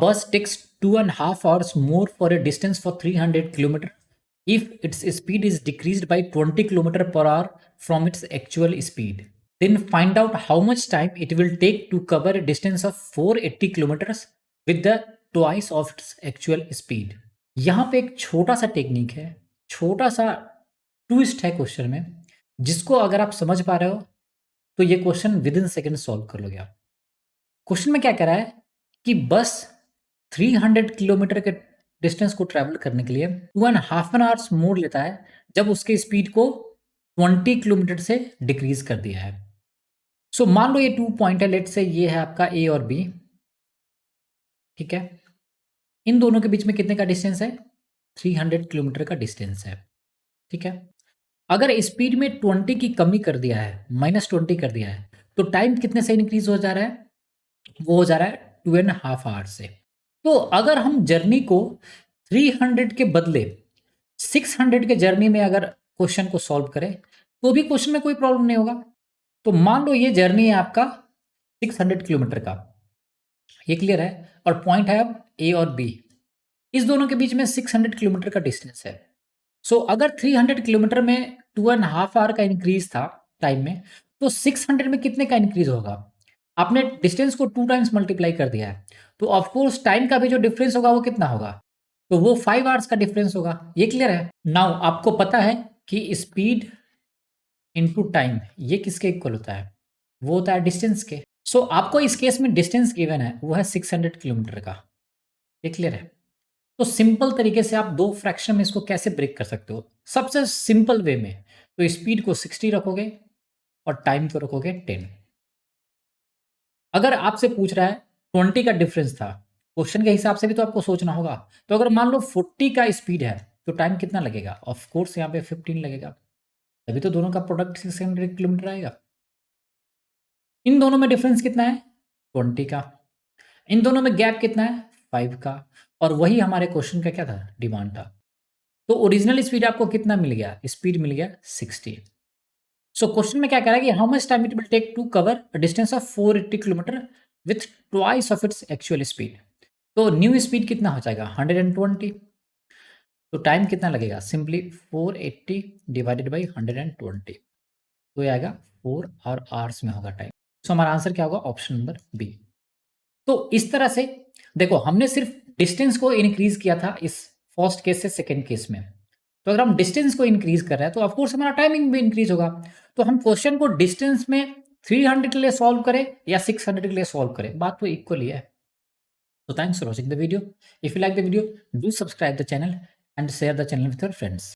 bus takes 2.5 hours more for a distance for 300 kilometer if its speed is decreased by 20 kilometer per hour from its actual speed. Then find out how much time it will take to cover a distance of 480 kilometers with the twice of its actual speed. यहाँ पे एक छोटा सा technique है, छोटा सा twist है question में, जिसको अगर आप समझ पा रहे हो तो ये question with in second solve कर लोगे आप। क्वेश्चन में क्या कह रहा है कि बस 300 किलोमीटर के डिस्टेंस को ट्रैवल करने के लिए 2.5 आवर्स मोड़ लेता है जब उसके स्पीड को 20 किलोमीटर से डिक्रीज कर दिया है। सो मान लो ये 2 पॉइंट है, लेट से ये है आपका ए और बी, ठीक है। इन दोनों के बीच में कितने का डिस्टेंस है? 300 किलोमीटर का डिस्टेंस है, ठीक है। अगर स्पीड में 20 की कमी कर दिया है, -20 कर दिया है, तो टाइम कितने से इंक्रीज हो जा रहा है? वो हो जा रहा है 2.5 आवर्स से। तो अगर हम जर्नी को 300 के बदले 600 के जर्नी में अगर क्वेश्चन को सॉल्व करें तो भी क्वेश्चन में कोई प्रॉब्लम नहीं होगा। तो मान लो ये जर्नी है आपका 600 किलोमीटर का, ये क्लियर है, और पॉइंट है अब ए और बी, इस दोनों के बीच में 600 किलोमीटर का डिस्टेंस है। सो अगर 300 किलोमीटर में 2.5 आवर का इंक्रीज था टाइम में, तो 600 में कितने का इंक्रीज होगा? आपने डिस्टेंस को 2 टाइम्स मल्टीप्लाई कर दिया है, तो ऑफकोर्स टाइम का भी जो डिफरेंस होगा वो कितना होगा? तो वो 5 आवर्स का डिफरेंस होगा। ये क्लियर है? नाउ आपको पता है कि स्पीड इनटू टाइम ये किसके इक्वल होता है? वो होता है डिस्टेंस के। सो आपको इस केस में डिस्टेंस गिवन है, वो है 600 किलोमीटर का। ये क्लियर है? तो सिंपल तरीके से आप दो फ्रैक्शन में इसको कैसे ब्रेक कर सकते हो? सबसे सिंपल वे में तो स्पीड को 60 रखोगे और टाइम को रखोगे 10। अगर आपसे पूछ रहा है 20 का डिफरेंस था, क्वेश्चन के हिसाब से भी तो आपको सोचना होगा। तो अगर मान लो 40 का स्पीड है तो टाइम कितना लगेगा? ऑफ कोर्स यहाँ पे 15 लगेगा, तभी तो दोनों का प्रोडक्ट 600 किलोमीटर आएगा। इन दोनों में डिफरेंस कितना है? 20 का। इन दोनों में गैप कितना है? 5 का। और वही हमारे क्वेश्चन का क्या था? डिमांड था। तो ओरिजिनल स्पीड आपको कितना मिल गया? स्पीड मिल गया 60। सो क्वेश्चन में क्या कह रहा है कि how much time it will take to cover a distance of 480 kilometre with twice of its actual speed. तो न्यू स्पीड कितना हो जाएगा? 120। तो टाइम कितना लगेगा? सिंपली 480 डिवाइडेड बाई 120, तो ये आएगा 4 और आवर्स में होगा टाइम। सो हमारा आंसर क्या होगा? Option number B. तो इस तरह से देखो, हमने सिर्फ डिस्टेंस को इंक्रीज किया था इस फर्स्ट केस से सेकेंड केस में। तो अगर हम डिस्टेंस को इंक्रीज कर रहे हैं तो ऑफकोर्स हमारा टाइमिंग भी इंक्रीज होगा। तो हम क्वेश्चन को डिस्टेंस में 300 के लिए सॉल्व करें या 600 के लिए सॉल्व करें, बात तो इक्वल ही है। So thanks for watching the video. If you like the video, do subscribe the channel and share the channel with your friends.